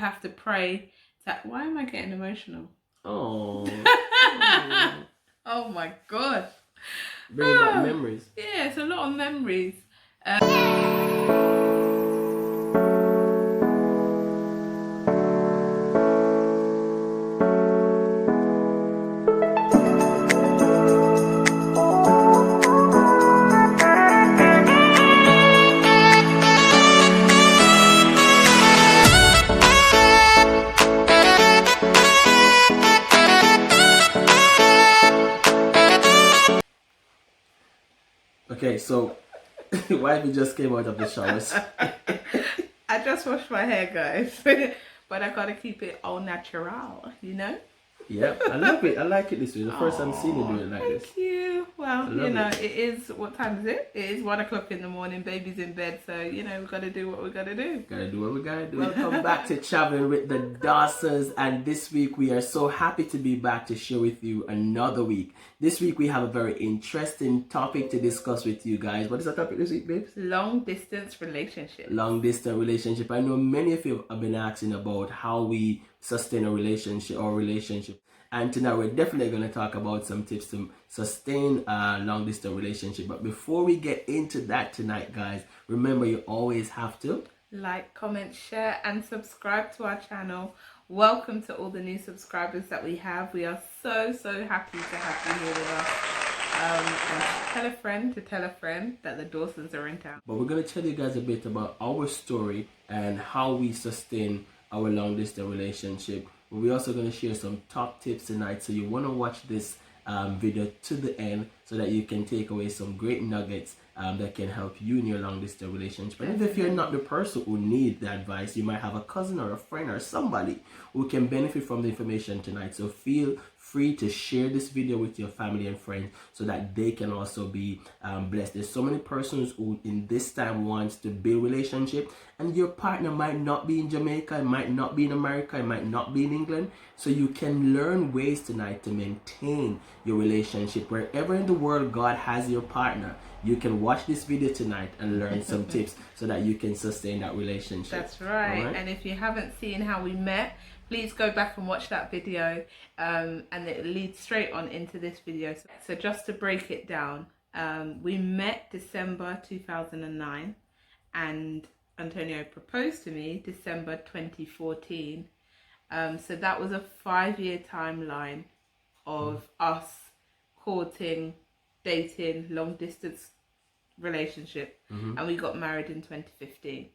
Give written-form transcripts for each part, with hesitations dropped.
have to pray that. Why am I getting emotional? Oh. Oh my gosh. Bring back memories. Yeah, it's a lot of memories. Okay, so wifey just came out of the showers. I just washed my hair, guys. But I gotta keep it all natural, you know? Yep, I love it. I like it this way. The first time seeing you do it like this. Thank you. Well, love you know, it. it is, what time is it? It is 1 o'clock in the morning, baby's in bed, so, you know, we've got to do what we got to do. Gotta do what we gotta do. Welcome back to Traveling with the Dawsons, and this week we are so happy to be back to share with you another week. This week we have a very interesting topic to discuss with you guys. What is the topic this week, babes? Long distance relationship. Long distance relationship. I know many of you have been asking about how we sustain a relationship or relationship. And tonight we're definitely going to talk about some tips to sustain a long distance relationship. But before we get into that tonight, guys, remember you always have to like, comment, share, and subscribe to our channel. Welcome to all the new subscribers that we have. We are so happy to have you here with us. And tell a friend that the Dawsons are in town. But we're going to tell you guys a bit about our story and how we sustain our long distance relationship. We're also going to share some top tips tonight, so you want to watch this video to the end so that you can take away some great nuggets that can help you in your long distance relationship. And even if you're not the person who needs the advice, you might have a cousin or a friend or somebody who can benefit from the information tonight. So feel free to share this video with your family and friends so that they can also be blessed. There's so many persons who in this time wants to build relationship, and your partner might not be in Jamaica, it might not be in America, it might not be in England. So you can learn ways tonight to maintain your relationship wherever in the world God has your partner. You can watch this video tonight and learn some tips so that you can sustain that relationship. That's right. And if you haven't seen how we met, please go back and watch that video, and it leads straight on into this video. So just to break it down, we met December 2009 and Antonio proposed to me December 2014. So that was a 5-year timeline of us courting, dating, long distance relationship, and we got married in 2015.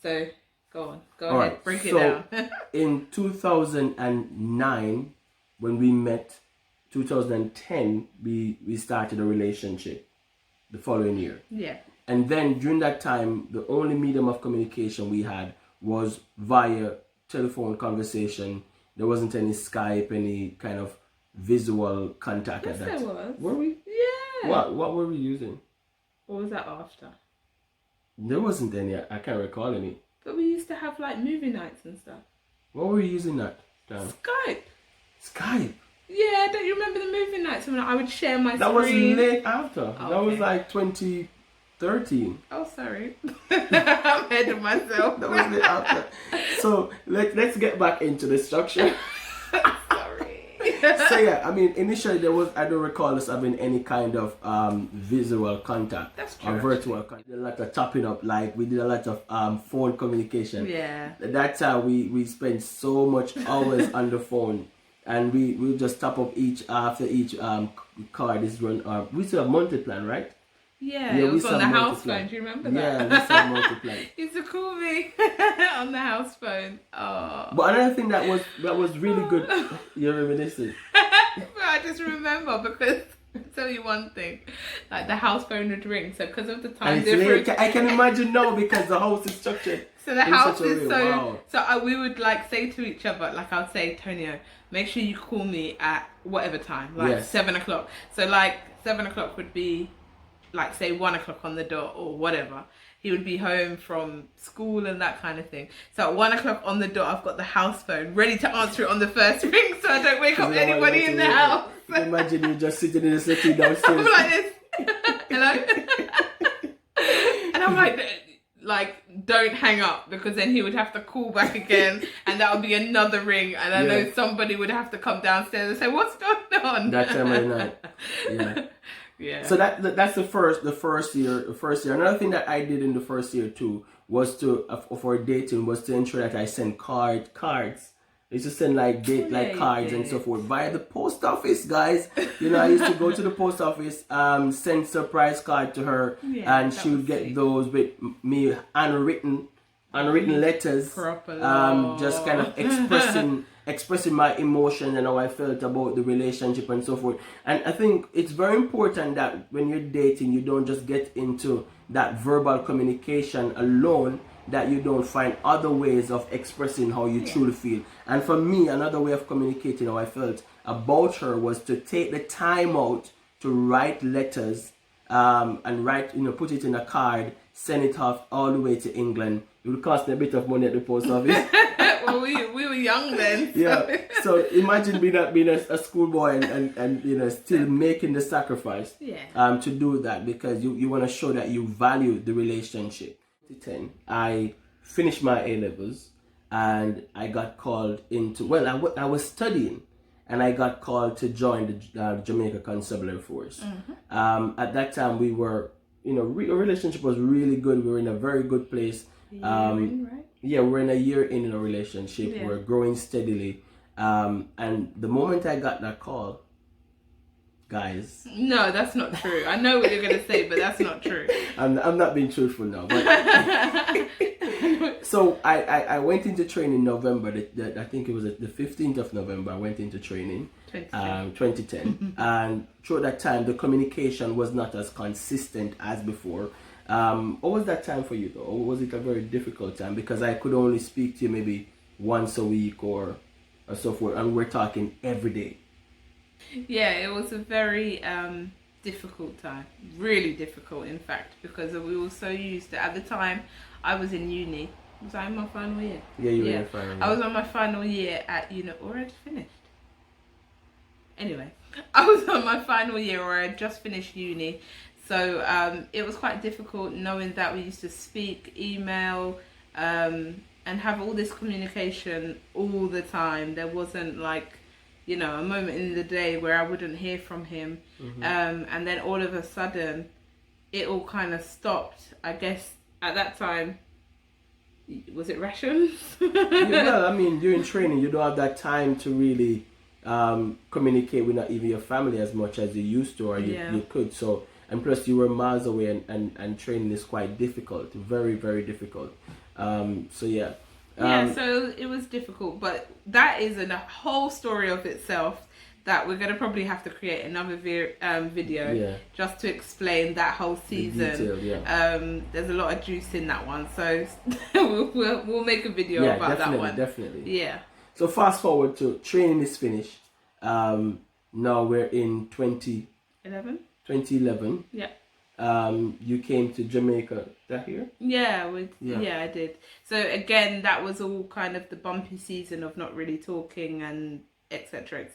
So go ahead, break it down. In 2009, when we met, 2010 we started a relationship the following year. Yeah. And then during that time, the only medium of communication we had was via telephone conversation. There wasn't any Skype, any kind of visual contact at that time. There was. Were we? Yeah. What were we using? Or was that after? There wasn't any. I can't recall any. But we used to have like movie nights and stuff. What were we using that time? Skype. Skype? Yeah, don't you remember the movie nights when I would share my That screen? was late after. Oh, that was okay. like 2013. Oh, sorry. I'm ahead of myself. That was late after. So let's get back into the structure. So yeah, I mean, initially I don't recall us having any kind of visual contact. That's true. Or virtual contact. We did a lot of topping up, like we did a lot of phone communication. Yeah. That's how we spent so much hours on the phone, and we just top up after each card is run. We still have multiplan, right? Yeah, it was on the house phone. Do you remember that? Yeah, we still multiplan. He used to call me on the house phone. Oh. But another thing that was really good. You're reminiscing. I just remember because I'll tell you one thing, like the house phone would ring. So because of the time difference, I can imagine now because the house is structured. So the house is wow. we would like say to each other, like I'd say, Tonio, make sure you call me at whatever time, like 7 o'clock. So like 7 o'clock would be like say 1 o'clock on the dot or whatever. He would be home from school and that kind of thing. So at 1 o'clock on the dot, I've got the house phone ready to answer it on the first ring, so I don't wake up anybody in the house. Imagine you just sitting in the city downstairs. I'm like this. Hello. And I'm like don't hang up, because then he would have to call back again and that would be another ring, and I know somebody would have to come downstairs and say, what's going on that time of the night. Yeah. Yeah. So that's the first year. Another thing that I did in the first year too was to for dating was to ensure that I sent cards. I used to send like cards and so forth via the post office, guys. You know, I used to go to the post office, send surprise card to her, and she would get those with me handwritten letters, just kind of expressing my emotion and how I felt about the relationship and so forth. And I think it's very important that when you're dating, you don't just get into that verbal communication alone, that you don't find other ways of expressing how you truly feel. And for me, another way of communicating how I felt about her was to take the time out to write letters, and write, put it in a card, send it off all the way to England. It would cost me a bit of money at the post office. Well, we were young then. So. Yeah. So imagine being a schoolboy and still making the sacrifice to do that, because you want to show that you value the relationship. 2010, I finished my A-levels and I got called into, I was studying and I got called to join the Jamaica Constabulary Force. At that time we were, our relationship was really good. We were in a very good place. Right? Yeah, we're in a year in a relationship. Yeah. We're growing steadily. And the moment I got that call, guys. No, that's not true. I know what you're going to say, but that's not true. I'm not being truthful now. But so I went into training in November. I think it was the 15th of November. I went into training. 2010. And through that time, the communication was not as consistent as before. What was that time for you though? Or was it a very difficult time? Because I could only speak to you maybe once a week or so forth, and we're talking every day. Yeah, it was a very difficult time. Really difficult, in fact, because we were so used to, at the time, I was in uni. Was I in my final year? Yeah, you were in your final year. I was on my final year at uni, or I'd finished. Anyway, I was on my final year, or I had just finished uni. So it was quite difficult knowing that we used to speak, email, and have all this communication all the time. There wasn't like, a moment in the day where I wouldn't hear from him. And then all of a sudden, it all kind of stopped. I guess at that time, was it rations? Well, I mean, during training, you don't have that time to really communicate with not even your family as much as you used to, or you could. So, and plus you were miles away, and training is quite difficult, very, very difficult. So yeah. So it was difficult, but that is a whole story of itself that we're going to probably have to create another video just to explain that whole season. Detail, there's a lot of juice in that one, so we'll make a video about that one. Definitely. Yeah. So fast forward to training is finished. Now we're in 2011. Yeah. You came to Jamaica that year? Yeah, I did. So again, that was all kind of the bumpy season of not really talking and etc.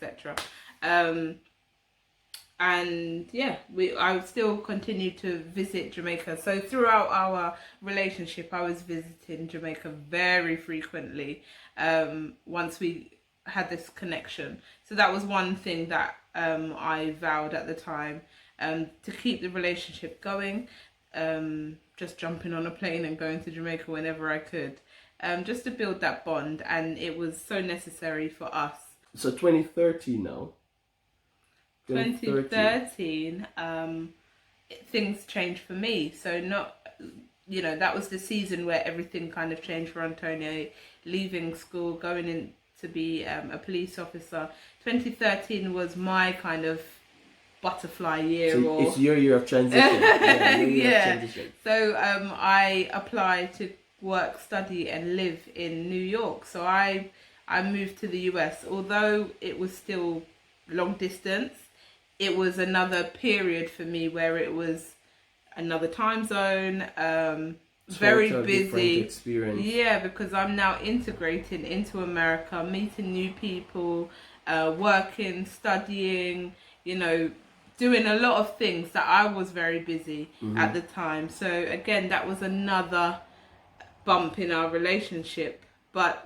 And yeah, I would still continue to visit Jamaica. So throughout our relationship, I was visiting Jamaica very frequently. Once we had this connection, so that was one thing that I vowed at the time. To keep the relationship going, just jumping on a plane and going to Jamaica whenever I could, just to build that bond, and it was so necessary for us. So 2013 now. 2013, things changed for me. So that was the season where everything kind of changed for Antonio, leaving school, going in to be a police officer. 2013 was my kind of butterfly year. So it's your year of transition. Transition. So I applied to work, study and live in New York. So I moved to the US. Although it was still long distance, it was another period for me where it was another time zone, very busy experience. Yeah, because I'm now integrating into America, meeting new people, working, studying, doing a lot of things that I was very busy at the time. So again, that was another bump in our relationship. But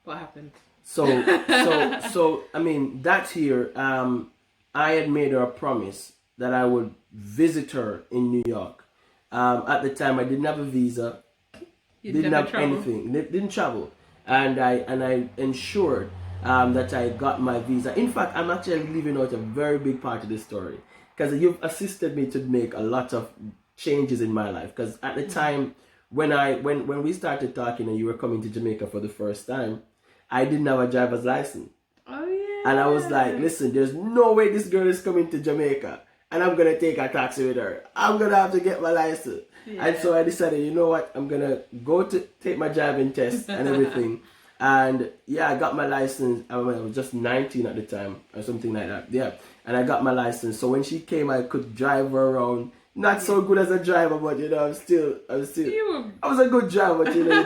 what happened? So I mean, that year, I had made her a promise that I would visit her in New York. At the time, I didn't have a visa, didn't have anything, didn't travel, and I ensured that I got my visa. In fact, I'm actually leaving out a very big part of this story because you've assisted me to make a lot of changes in my life. Because at the time when we started talking and you were coming to Jamaica for the first time, I didn't have a driver's license. Oh yeah. And I was like, listen, there's no way this girl is coming to Jamaica and I'm gonna take a taxi with her. I'm gonna have to get my license. Yeah. And so I decided, you know what, I'm gonna go to take my driving test and everything. And yeah, I got my license. I was just 19 at the time or something like that. Yeah. And I got my license. So when she came, I could drive her around. Not so good as a driver, but you know, I was still I was a good driver, but you know,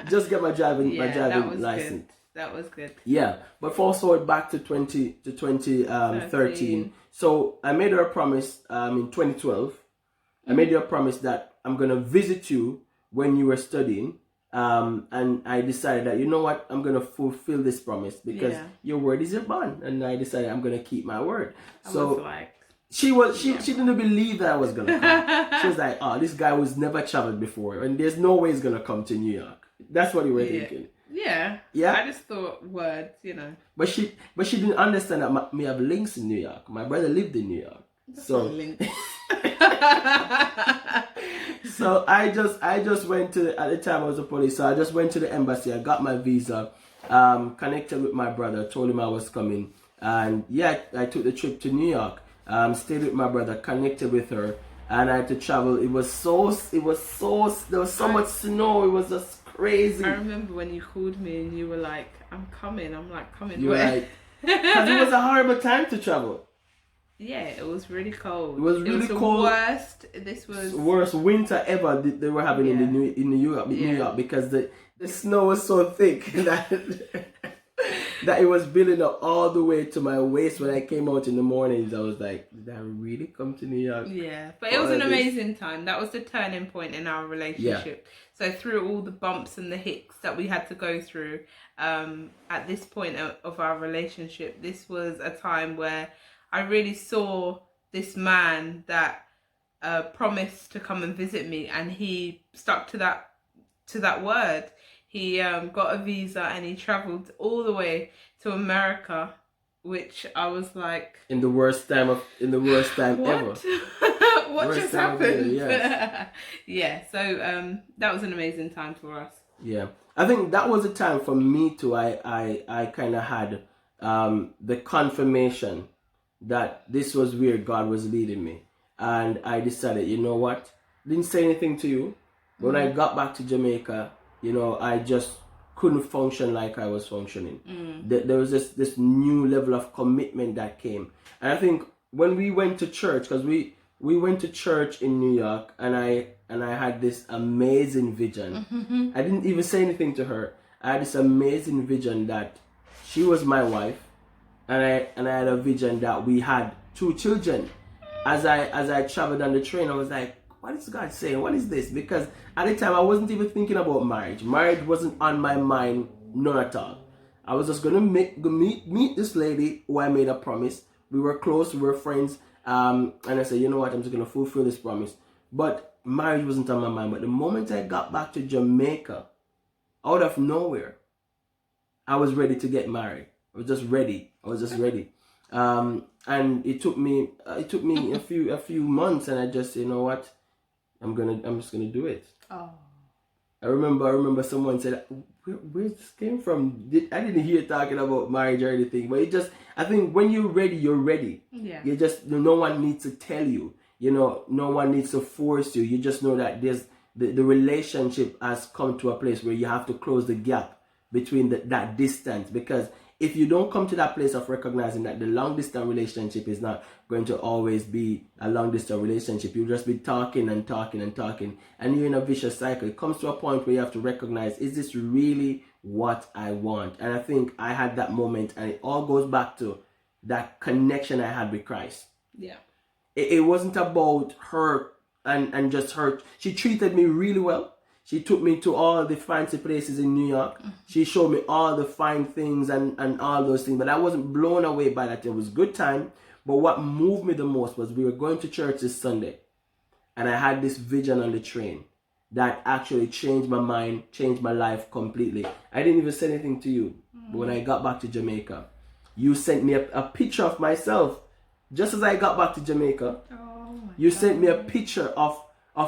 just get my driving license. Good. That was good. Yeah, but fast forward back to 2013. So I made her a promise in 2012. I made her a promise that I'm gonna visit you when you were studying. And I decided that, you know what, I'm gonna fulfill this promise because your word is your bond, and I decided I'm gonna keep my word. She didn't believe that I was gonna come. She was like, oh, this guy was never traveled before, and there's no way he's gonna come to New York. That's what you were thinking. Yeah. I just thought words, you know. But she didn't understand that me have links in New York. My brother lived in New York. So so I just went to, at the time I was a police, so I just went to the embassy. I got my visa, connected with my brother, told him I was coming, and yeah, I took the trip to New York. Stayed with my brother, connected with her, and I had to travel. There was so much snow. It was just crazy. I remember when you called me and you were like, "I'm coming." I'm like, "Coming you where?" Were like, because it was a horrible time to travel. Yeah, it was really cold. It was really cold. This was worst winter ever they were having in New York because the snow was so thick that that it was building up all the way to my waist. When I came out in the mornings, I was like, did I really come to New York? Yeah, but it was an amazing time. That was the turning point in our relationship. Yeah. So through all the bumps and the hicks that we had to go through, at this point of our relationship, this was a time where I really saw this man that promised to come and visit me, and he stuck to that word. He got a visa and he travelled all the way to America, which I was like, in the worst time what? ever. What just happened? Yeah. So that was an amazing time for us. Yeah, I think that was a time for me too. I kind of had the confirmation that this was where God was leading me, and I decided, you know what, didn't say anything to you. When I got back to Jamaica, you know, I just couldn't function like I was functioning. There was this new level of commitment that came. And I think when we went to church, because we went to church in New York, and I had this amazing vision. I didn't even say anything to her. I had this amazing vision that she was my wife, and I had a vision that we had 2 children. As I traveled on the train, I was like, what is God saying? What is this? Because at the time I wasn't even thinking about marriage. Marriage wasn't on my mind, none at all. I was just gonna meet this lady who I made a promise. We were close, we were friends, and I said, you know what, I'm just gonna fulfill this promise. But marriage wasn't on my mind. But the moment I got back to Jamaica, out of nowhere, I was ready to get married. I was just ready. And it took me a few months, and I just, you know what, I'm just gonna do it. Oh. I remember someone said, where this came from? I didn't hear talking about marriage or anything, but I think when you're ready, you're ready. Yeah. You just, no one needs to tell you. You know, no one needs to force you. You just know that the relationship has come to a place where you have to close the gap between that distance, because if you don't come to that place of recognizing that the long distance relationship is not going to always be a long distance relationship, you'll just be talking and talking and talking, and you're in a vicious cycle. It comes to a point where you have to recognize, is this really what I want? And I think I had that moment, and it all goes back to that connection I had with Christ. Yeah. It wasn't about her and just her. She treated me really well. She took me to all the fancy places in New York. She showed me all the fine things and all those things. But I wasn't blown away by that. It was a good time. But what moved me the most was we were going to church this Sunday. And I had this vision on the train that actually changed my mind, changed my life completely. I didn't even say anything to you. But when I got back to Jamaica, you sent me a picture of myself. Just as I got back to Jamaica, you sent me a picture of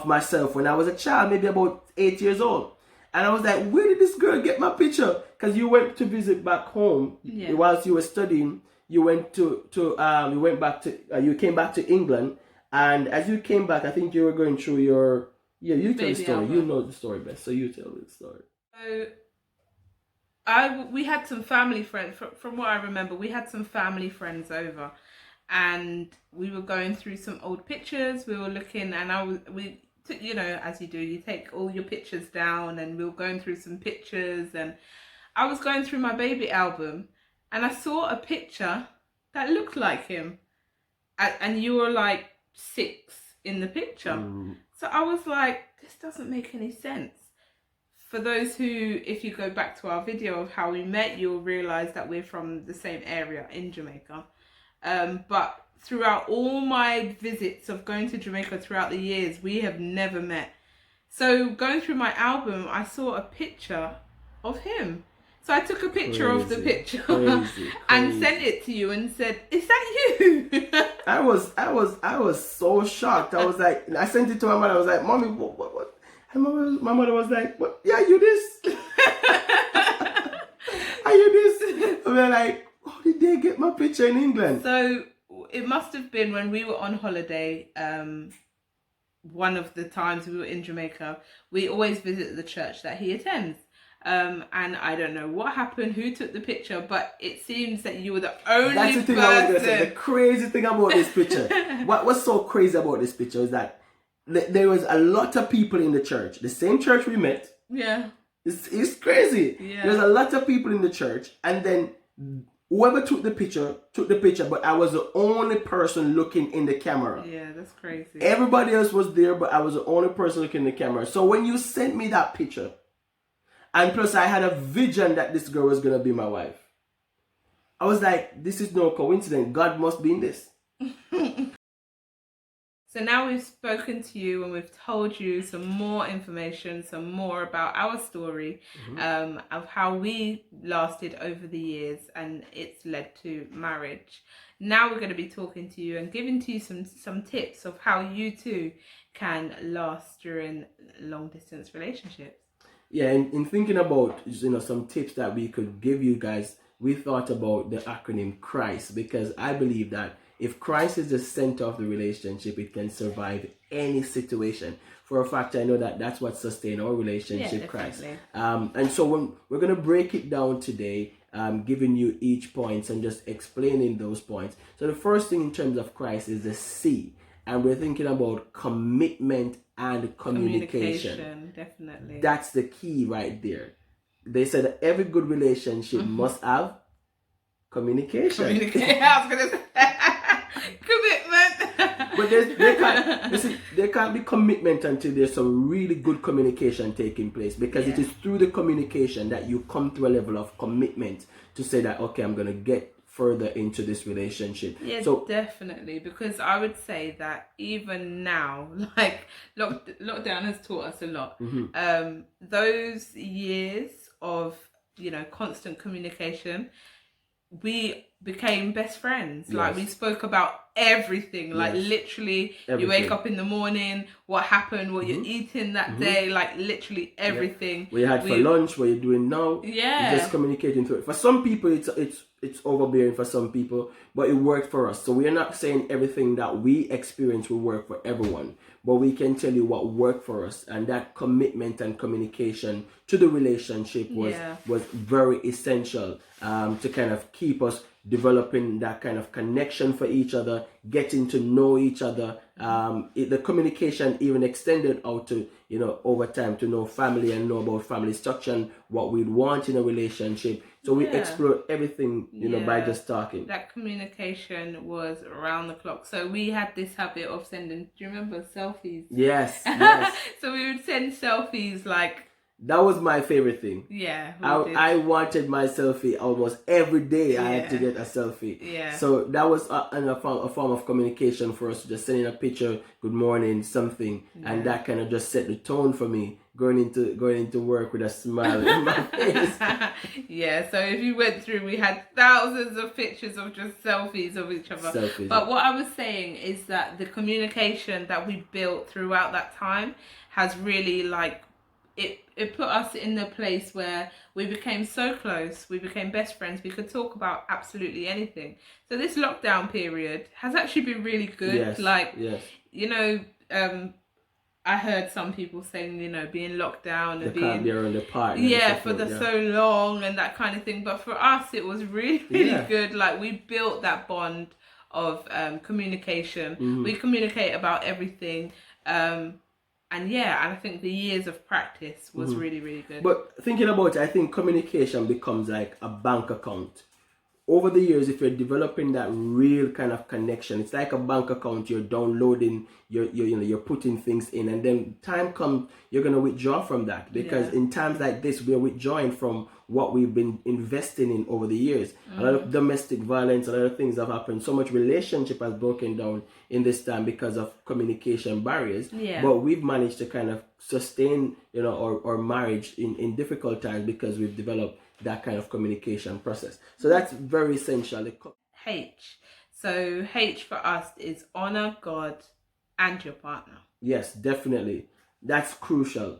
myself when I was a child, maybe about 8 years old. And I was like, where did this girl get my picture? Because you went to visit back home whilst you were studying. You went you came back to England. And as you came back, I think you were going through your, you tell the story. Album. You know the story best, so you tell the story. So we had some family friends, from what I remember, we had some family friends over. And we were going through some old pictures. We were looking, and we took, as you do, you take all your pictures down, and we were going through some pictures. And I was going through my baby album, and I saw a picture that looked like him, and you were like 6 in the picture. So I was like, this doesn't make any sense. For those who, if you go back to our video of how we met, you'll realize that we're from the same area in Jamaica. But throughout all my visits of going to Jamaica throughout the years, we have never met. So going through my album, I saw a picture of him. So I took a picture of the picture and sent it to you and said, "Is that you?" I was so shocked. I was like, I sent it to my mother. I was like, "Mommy, what?" And my mother was like, "What? Yeah, you this? Are you this?" And we're like, how did they get my picture in England? So it must have been when we were on holiday. One of the times we were in Jamaica, we always visit the church that he attends. And I don't know what happened, who took the picture, but it seems that you were the only That's the thing person. I was going to say. The crazy thing about this picture, what's so crazy about this picture is that there was a lot of people in the church, the same church we met. Yeah. It's crazy. Yeah. There's a lot of people in the church, and then whoever took the picture, but I was the only person looking in the camera. Yeah, that's crazy. Everybody else was there, but I was the only person looking in the camera. So when you sent me that picture, and plus I had a vision that this girl was going to be my wife, I was like, this is no coincidence. God must be in this. So now we've spoken to you and we've told you some more information, some more about our story, of how we lasted over the years and it's led to marriage. Now we're going to be talking to you and giving to you some tips of how you too can last during long distance relationships. Yeah, and in thinking about some tips that we could give you guys, we thought about the acronym CHRIST, because I believe that if Christ is the center of the relationship, it can survive any situation. For a fact, I know that that's what sustains our relationship, Christ. And so we're going to break it down today, giving you each points and just explaining those points. So the first thing in terms of Christ is the C. And we're thinking about commitment and communication. Definitely. That's the key right there. They said that every good relationship must have communication. I was going to say commitment. But there can't be commitment until there's some really good communication taking place, because it is through the communication that you come to a level of commitment to say that, okay, I'm going to get further into this relationship. Yeah, so definitely, because I would say that even now, like lockdown has taught us a lot. Those years of constant communication, we became best friends. Yes. Like we spoke about everything, like literally everything. You wake up in the morning, what happened, what you're eating that day, like literally everything. What you had for lunch, what you're doing now. Yeah. You're just communicating through it. For some people it's overbearing, for some people, but it worked for us. So we are not saying everything that we experience will work for everyone, but we can tell you what worked for us, and that commitment and communication to the relationship was very essential to kind of keep us developing that kind of connection for each other, getting to know each other. The communication even extended out to, over time, to know family and know about family structure and what we'd want in a relationship. So we explored everything, by just talking. That communication was around the clock. So we had this habit of sending, do you remember, selfies? Yes. So we would send selfies like... That was my favorite thing. Yeah. I wanted my selfie almost every day. I had to get a selfie. Yeah. So that was a form of communication for us, just sending a picture, good morning, something. And that kind of just set the tone for me, going into work with a smile in my face. Yeah, so if you went through, we had thousands of pictures of just selfies of each other. But what I was saying is that the communication that we built throughout that time has really it put us in the place where we became so close, we became best friends, we could talk about absolutely anything. So this lockdown period has actually been really good. I heard some people saying, being locked down and being around the partner. So long and that kind of thing. But for us, it was really, really good. Like, we built that bond of communication. Mm-hmm. We communicate about everything. And I think the years of practice was really, really good. But thinking about it, I think communication becomes like a bank account. Over the years, if you're developing that real kind of connection, it's like a bank account. You're downloading, you're putting things in, and then time comes, you're gonna withdraw from that, because in times like this, we're withdrawing from what we've been investing in over the years. A lot of domestic violence, a lot of things have happened. So much relationship has broken down in this time because of communication barriers. But we've managed to kind of sustain, our marriage in difficult times because we've developed that kind of communication process. So that's very essential. H. So H for us is honor God and your partner. Yes, definitely. That's crucial.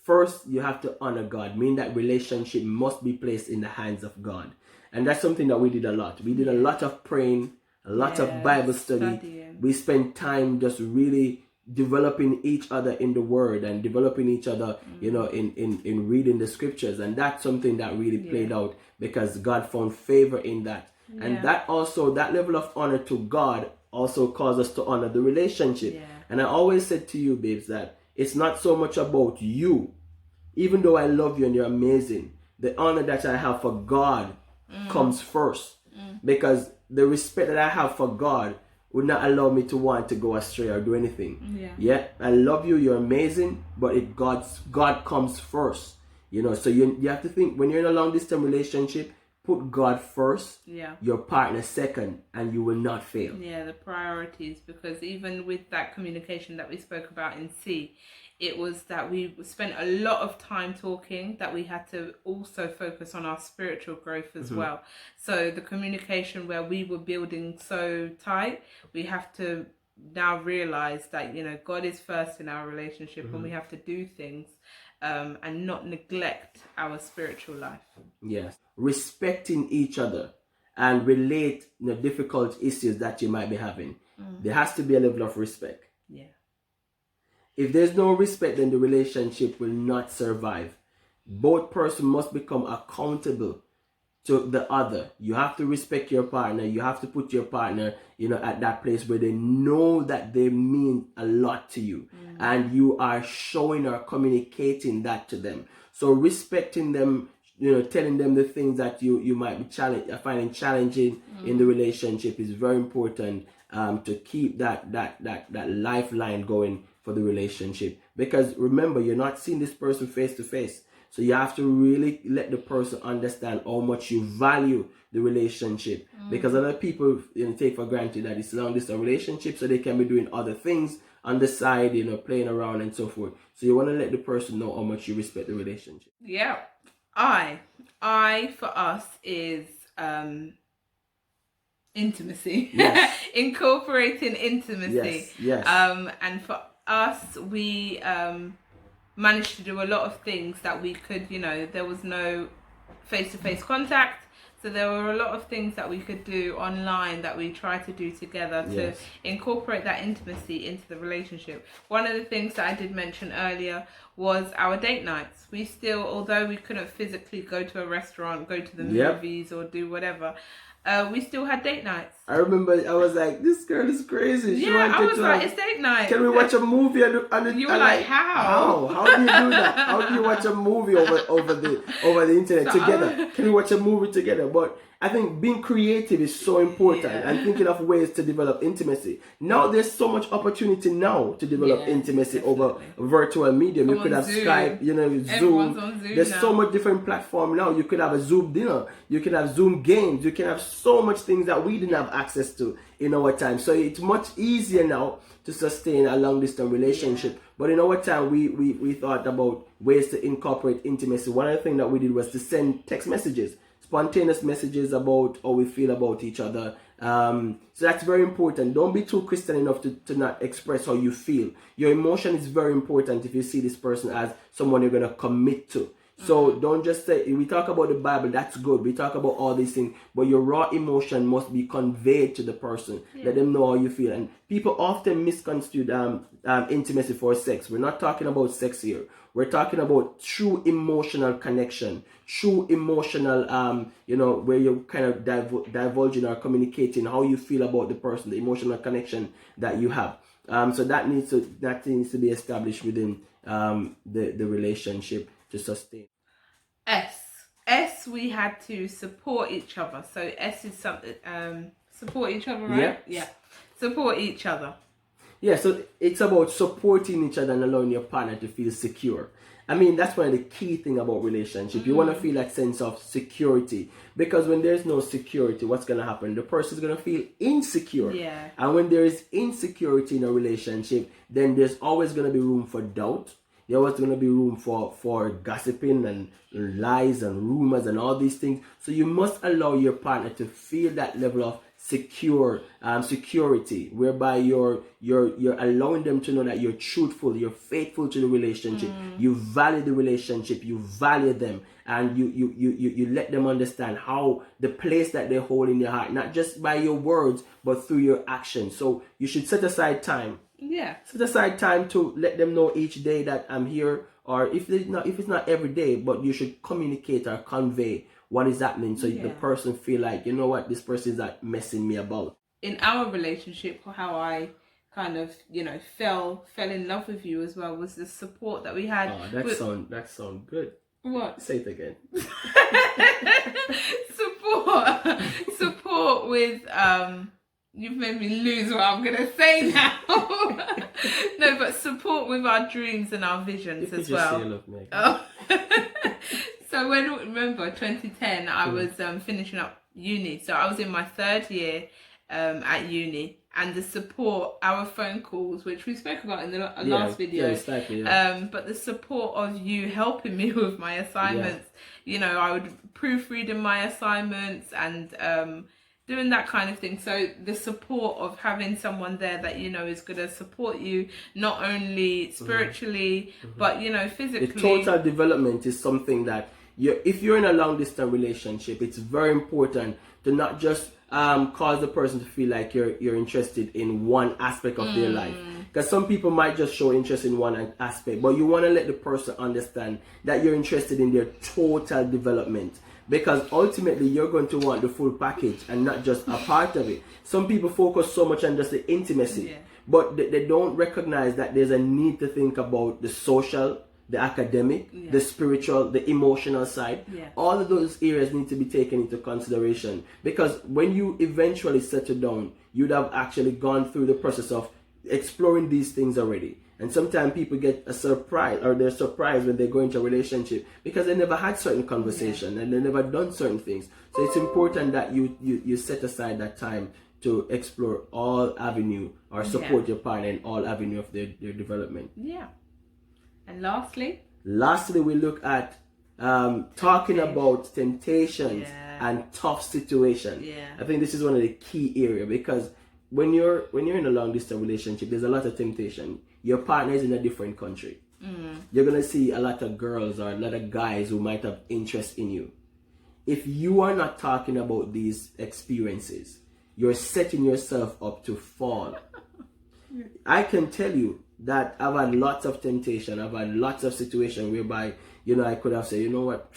First, you have to honor God, meaning that relationship must be placed in the hands of God. And that's something that we did a lot. We did a lot of praying, a lot of Bible studying. We spent time just really developing each other in the word and developing each other, in reading the scriptures. And that's something that really played out because God found favor in that. And that also, that level of honor to God also caused us to honor the relationship. And I always said to you, babes, that it's not so much about you. Even though I love you and you're amazing, the honor that I have for God comes first. Because the respect that I have for God would not allow me to want to go astray or do anything. I love you, you're amazing, but God comes first. So you have to think, when you're in a long distance relationship, put God first, your partner second, and you will not fail. The priorities, because even with that communication that we spoke about in C, it was that we spent a lot of time talking, that we had to also focus on our spiritual growth as well. So the communication where we were building so tight, we have to now realize that, God is first in our relationship, and we have to do things and not neglect our spiritual life. Yes. Respecting each other and relate difficult issues that you might be having. There has to be a level of respect. If there's no respect, then the relationship will not survive. Both persons must become accountable to the other. You have to respect your partner. You have to put your partner, at that place where they know that they mean a lot to you. And you are showing or communicating that to them. So respecting them, telling them the things that you might be finding challenging in the relationship is very important to keep that lifeline going for the relationship. Because remember, you're not seeing this person face to face. So you have to really let the person understand how much you value the relationship. Because other people take for granted that it's a long distance relationship, so they can be doing other things on the side, playing around and so forth. So you want to let the person know how much you respect the relationship. I for us is intimacy. Incorporating intimacy. And for us, we managed to do a lot of things that we could, there was no face-to-face contact, So there were a lot of things that we could do online that we tried to do together to Yes. incorporate that intimacy into the relationship. One of the things that I did mention earlier was our date nights. We still, although we couldn't physically go to a restaurant, go to the Yep. movies or do whatever, we still had date nights. I remember I was like, this girl is crazy. She Yeah, I wanted was to like, have- it's date night. Can we watch a movie? And You were like, how? How do you do that? How do you watch a movie over the internet So, together? Can we watch a movie together? But I think being creative is so important, Yeah. and thinking of ways to develop intimacy. Now there's so much opportunity now to develop Yeah, intimacy definitely. over virtual medium. Come You could on have Zoom. Skype, Everyone's Zoom. on Zoom There's now. so much different platform now. You could have a Zoom dinner. You can have Zoom games. You can have so much things that we didn't have access to in our time. So it's much easier now to sustain a long distance relationship. But in our time, we thought about ways to incorporate intimacy. One of the things that we did was to send text messages, spontaneous messages about how we feel about each other. So that's very important. Don't be too Christian enough to not express how you feel. Your emotion is very important if you see this person as someone you're going to commit to. So don't just say, we talk about the Bible, that's good. We talk about all these things, but your raw emotion must be conveyed to the person. Let them know how you feel. And people often misconstrue intimacy for sex. We're not talking about sex here. We're talking about true emotional connection, true emotional, where you're kind of divulging or communicating how you feel about the person, the emotional connection that you have. So that needs to be established within the relationship to sustain. S, we had to support each other. So S is something, support each other, right? Yeah. Support each other. Yeah, so it's about supporting each other and allowing your partner to feel secure. I mean, that's one of the key thing about relationship. You want to feel that sense of security, because when there's no security, what's going to happen? The person's going to feel insecure. Yeah. And when there is insecurity in a relationship, then there's always going to be room for doubt. There's always going to be room for gossiping and lies and rumors and all these things. So you must allow your partner to feel that level of security, whereby you're allowing them to know that you're truthful, you're faithful to the relationship, you value the relationship, you value them, and you let them understand how the place that they hold in your heart, not just by your words but through your actions. So you should set aside time. Yeah. Set aside time to let them know each day that I'm here, or if it's not every day, but you should communicate or convey what is happening, so the person feel like, you know what, this person is not messing me about. In our relationship, how I kind of, fell in love with you as well was the support that we had. Oh, that sound good. What? Say it again. support with you've made me lose what I'm gonna say now. No, but support with our dreams and our visions as well. Say you love me. Oh. So remember 2010, I was finishing up uni. So I was in my third year at uni, and the support, our phone calls, which we spoke about in the last video. Yeah, exactly, yeah. But the support of you helping me with my assignments, I would proofread in my assignments and doing that kind of thing. So the support of having someone there that is going to support you not only spiritually but physically. The total development is something that if you're in a long distance relationship, it's very important to not just cause the person to feel like you're interested in one aspect of their life, because some people might just show interest in one aspect, but you want to let the person understand that you're interested in their total development, because ultimately you're going to want the full package and not just a part of it. Some people focus so much on just the intimacy, but they don't recognize that there's a need to think about the social, the academic, the spiritual, the emotional side. All of those areas need to be taken into consideration, because when you eventually settle down, you'd have actually gone through the process of exploring these things already. And sometimes people get a surprise, or they're surprised when they go into a relationship because they never had certain conversation and they never done certain things. So it's important that you set aside that time to explore all avenue or support your partner in all avenue of their development. Yeah. And lastly, we look at talking about temptations and tough situations. I think this is one of the key area, because when you're in a long distance relationship, there's a lot of temptation. Your partner is in a different country. You're gonna see a lot of girls or a lot of guys who might have interest in you. if you are not talking about these experiences, you're setting yourself up to fall. I can tell you that I've had lots of temptation. I've had lots of situations whereby, I could have said, you know what,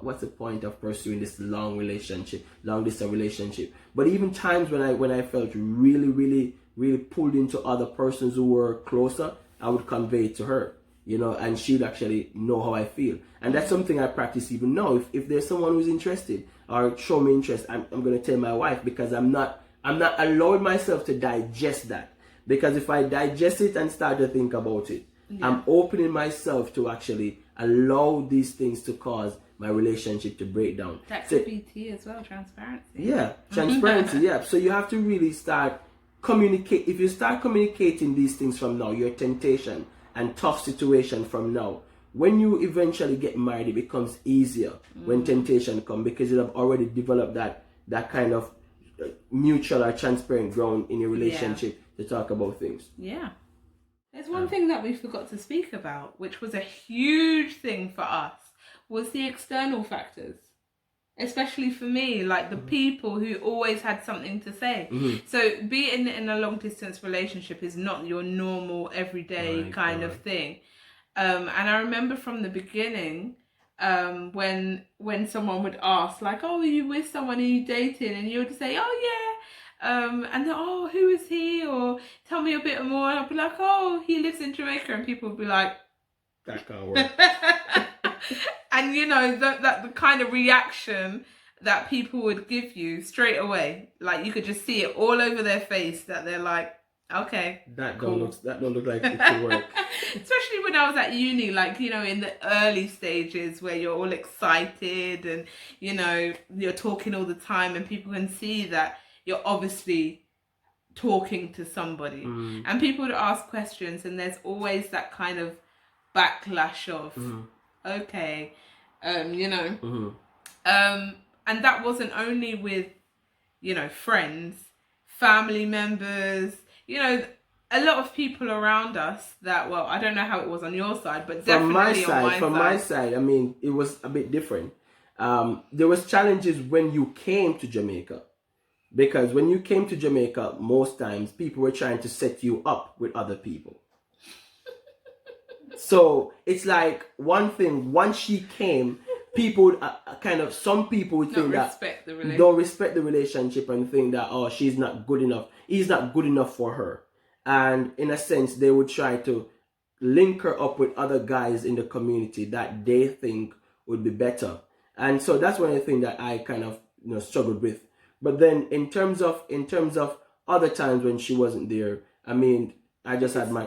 what's the point of pursuing this long distance relationship? But even times when I felt really, really, really pulled into other persons who were closer, I would convey it to her, and she would actually know how I feel. And that's something I practice even now. If there's someone who's interested or show me interest, I'm going to tell my wife, because I'm not allowing myself to digest that. Because if I digest it and start to think about it, I'm opening myself to actually allow these things to cause my relationship to break down. That could be T as well, transparency. Yeah, transparency, yeah. So you have to really start communicate. If you start communicating these things from now, your temptation and tough situation from now, when you eventually get married, it becomes easier when temptation comes, because you have already developed that kind of mutual or transparent ground in your relationship to talk about things. Yeah. There's one thing that we forgot to speak about, which was a huge thing for us, was the external factors. Especially for me, like the people who always had something to say. So being in a long distance relationship is not your normal everyday kind of thing. And I remember from the beginning, when someone would ask, like, oh, are you with someone, are you dating? And you would say, oh yeah. And then, oh, who is he? Or tell me a bit more. And I'll be like, oh, he lives in Jamaica. And people would be like, that can't work. And the kind of reaction that people would give you straight away, like you could just see it all over their face, that they're like, okay, that don't look like it could work. Especially when I was at uni, like, in the early stages where you're all excited and, you're talking all the time, and people can see that you're obviously talking to somebody. And people would ask questions, and there's always that kind of backlash of, okay, and that wasn't only with, friends, family members, a lot of people around us that, well, I don't know how it was on your side, but definitely from my side, I mean, it was a bit different. There was challenges when you came to Jamaica, because when you came to Jamaica, most times people were trying to set you up with other people. So it's like one thing, once she came, people would some people would think that don't respect the relationship and think that, oh, she's not good enough, he's not good enough for her. And in a sense, they would try to link her up with other guys in the community that they think would be better. And so that's one of the things that I kind of struggled with. But then in terms of other times when she wasn't there, I mean, I just had my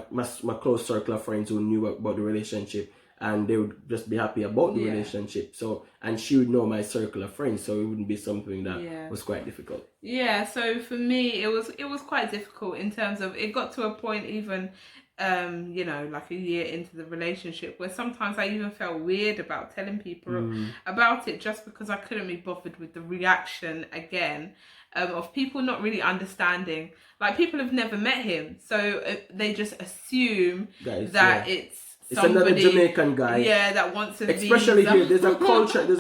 close circle of friends who knew about the relationship, and they would just be happy about the relationship. So, and she would know my circle of friends, so it wouldn't be something that was quite difficult. Yeah, so for me, it was quite difficult in terms of, it got to a point even, like a year into the relationship, where sometimes I even felt weird about telling people about it, just because I couldn't be bothered with the reaction again. Of people not really understanding. Like, people have never met him, so they just assume that it's somebody, another Jamaican guy. Yeah, that wants a especially visa. Here, there's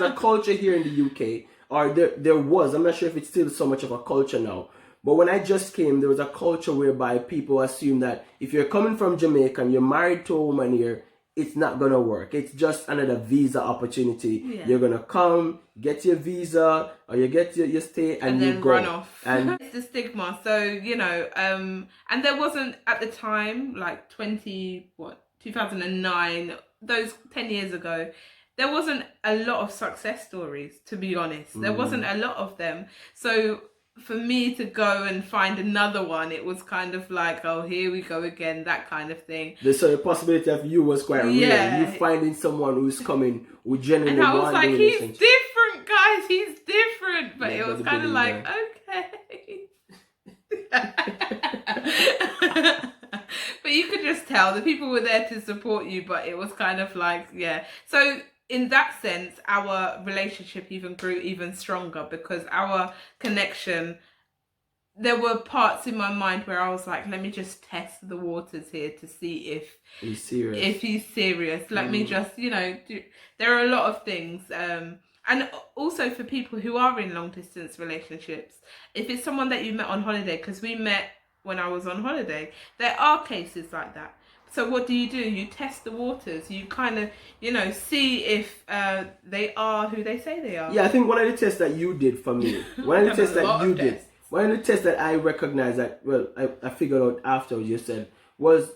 a culture here in the UK, or there was. I'm not sure if it's still so much of a culture now. But when I just came, there was a culture whereby people assume that if you're coming from Jamaica and you're married to a woman here, it's not gonna work. It's just another visa opportunity. Yeah. You're gonna come, get your visa, or you get your stay, and you then go. Run off. And it's the stigma. So and there wasn't at the time, like 2009, those 10 years ago, there wasn't a lot of success stories, to be honest. There wasn't a lot of them. So for me to go and find another one, it was kind of like, oh, here we go again, that kind of thing. So the possibility of you was quite real. You finding someone who's coming who genuinely and I was like, he's relationship. different, guys, he's different. But it was kind of like, okay. But you could just tell the people were there to support you, but it was kind of like, So in that sense, our relationship even grew even stronger, because our connection, there were parts in my mind where I was like, let me just test the waters here to see if he's serious. Let me just, there are a lot of things. And also for people who are in long distance relationships, if it's someone that you met on holiday, because we met when I was on holiday, there are cases like that. So what do? You test the waters. You kind of, see if they are who they say they are. Yeah, I think one of the tests that you did for me, one of the tests that you did, one of the tests that I recognized that, well, I figured out after you said, was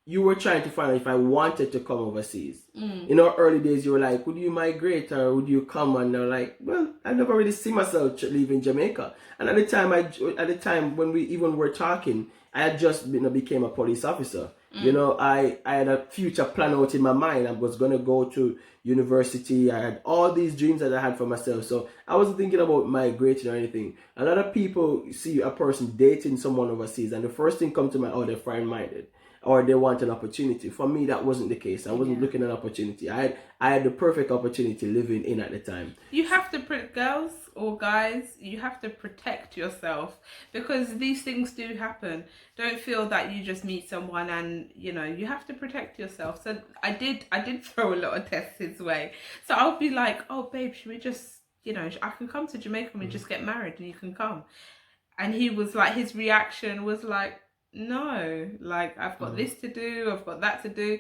you were trying to find out if I wanted to come overseas. In our early days, you were like, would you migrate or would you come? And they're like, well, I never really see myself leaving Jamaica. And at the time when we even were talking, I had just became a police officer. I had a future plan out in my mind. I was going to go to university. I had all these dreams that I had for myself. So I wasn't thinking about migrating or anything. A lot of people see a person dating someone overseas and the first thing comes to mind, oh, they're foreign-minded or they want an opportunity. For me, that wasn't the case. I wasn't looking at an opportunity. I had the perfect opportunity living in at the time. You have to, girls or guys, you have to protect yourself because these things do happen. Don't feel that you just meet someone and, you have to protect yourself. So I did throw a lot of tests his way. So I'll be like, oh, babe, should we just, I can come to Jamaica and we just get married and you can come. And he was like, his reaction was like, no, like I've got this to do, I've got that to do.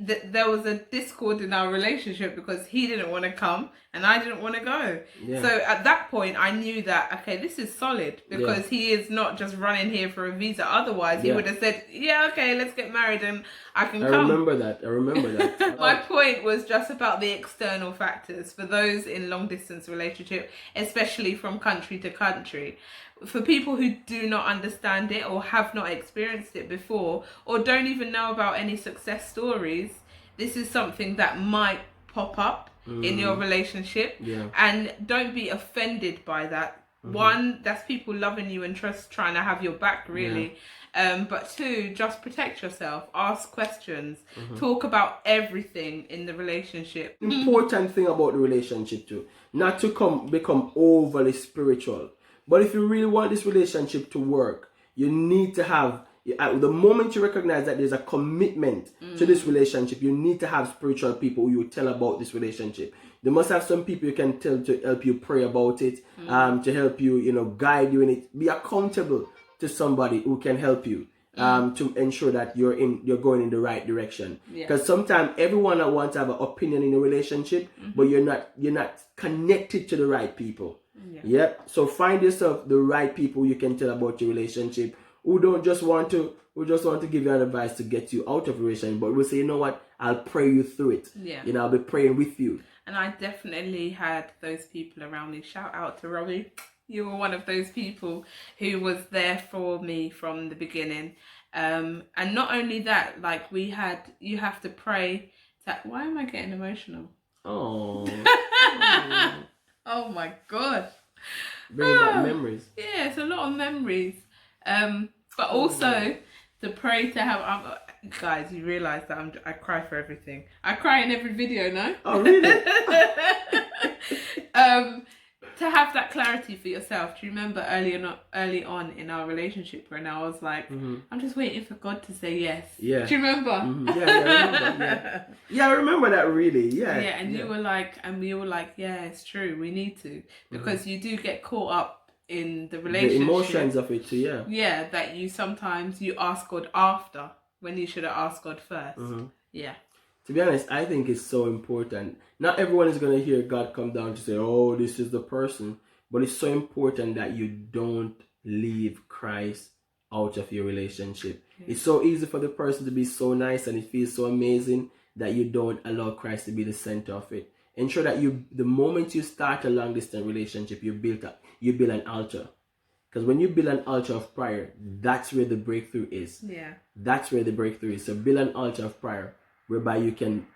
There was a discord in our relationship because he didn't want to come and I didn't want to go. So at that point I knew that, okay, this is solid because he is not just running here for a visa. Otherwise he would have said, yeah, okay, let's get married and I can come. I remember that. My point was just about the external factors for those in long distance relationship, especially from country to country. For people who do not understand it or have not experienced it before or don't even know about any success stories, this is something that might pop up in your relationship. And don't be offended by that. One, that's people loving you and trying to have your back, really. But two, just protect yourself, ask questions, talk about everything in the relationship. Important thing about the relationship too, not to become overly spiritual. But if you really want this relationship to work, you need to have, the moment you recognize that there's a commitment to this relationship, you need to have spiritual people who you tell about this relationship. You must have some people you can tell to help you pray about it, to help you, guide you in it. Be accountable to somebody who can help you to ensure that you're going in the right direction. Because sometimes everyone wants to have an opinion in a relationship, but you're not connected to the right people. So find yourself the right people you can tell about your relationship who just want to give you an advice to get you out of a relationship, but will say, you know what, I'll pray you through it. I'll be praying with you. And I definitely had those people around me. Shout out to Robbie. You were one of those people who was there for me from the beginning. And not only that, like you have to pray. Why am I getting emotional? Oh. Oh my God. Bring back memories. Yeah, it's a lot of memories. But also to pray to have, guys, you realise that I cry for everything. I cry in every video, no? Oh, really? To have that clarity for yourself. Do you remember early on in our relationship when I was like, I'm just waiting for God to say yes? Yeah. Do you remember? Yeah, I remember. Yeah, I remember that really. Yeah. Yeah, and you were like, and we were like, yeah, it's true. We need to, because you do get caught up in the relationship. The emotions of it too, yeah. Yeah, that you sometimes ask God after when you should have asked God first. Yeah. To be honest, I think it's so important. Not everyone is going to hear God come down to say, oh, this is the person. But it's so important that you don't leave Christ out of your relationship. It's so easy for the person to be so nice and it feels so amazing that you don't allow Christ to be the center of it. Ensure that the moment you start a long distance relationship, you build an altar. Because when you build an altar of prayer, that's where the breakthrough is. Yeah. That's where the breakthrough is. So build an altar of prayer, whereby you can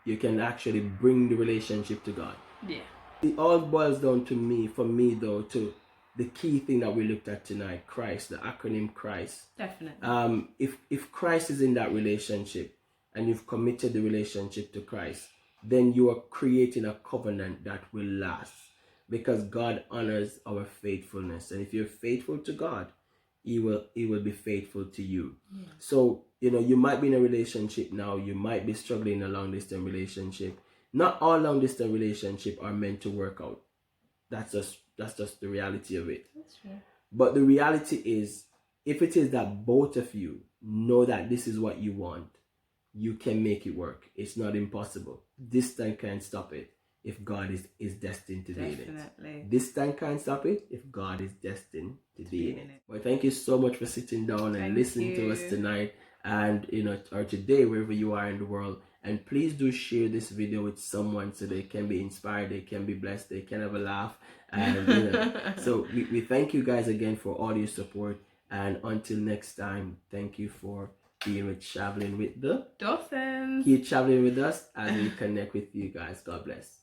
actually bring the relationship to God. Yeah. It all boils down to to the key thing that we looked at tonight, Christ, the acronym Christ. Definitely. If Christ is in that relationship and you've committed the relationship to Christ, then you are creating a covenant that will last, because God honors our faithfulness. And if you're faithful to God, He will be faithful to you. Yeah. So, you might be in a relationship now, you might be struggling in a long distance relationship. Not all long distance relationships are meant to work out. That's just the reality of it. That's true. But the reality is, if it is that both of you know that this is what you want, you can make it work. It's not impossible. Distance can't stop it if God is destined to do it. Definitely. Distance can't stop it if God is destined to do in it. it. Well, thank you so much for sitting down and Thank listening to us you. tonight, and or today, wherever you are in the world. And please do share this video with someone so they can be inspired, they can be blessed, they can have a laugh. And so we thank you guys again for all your support. And until next time, thank you for being with Traveling with the Dawsons. Keep traveling with us as we connect with you guys. God bless.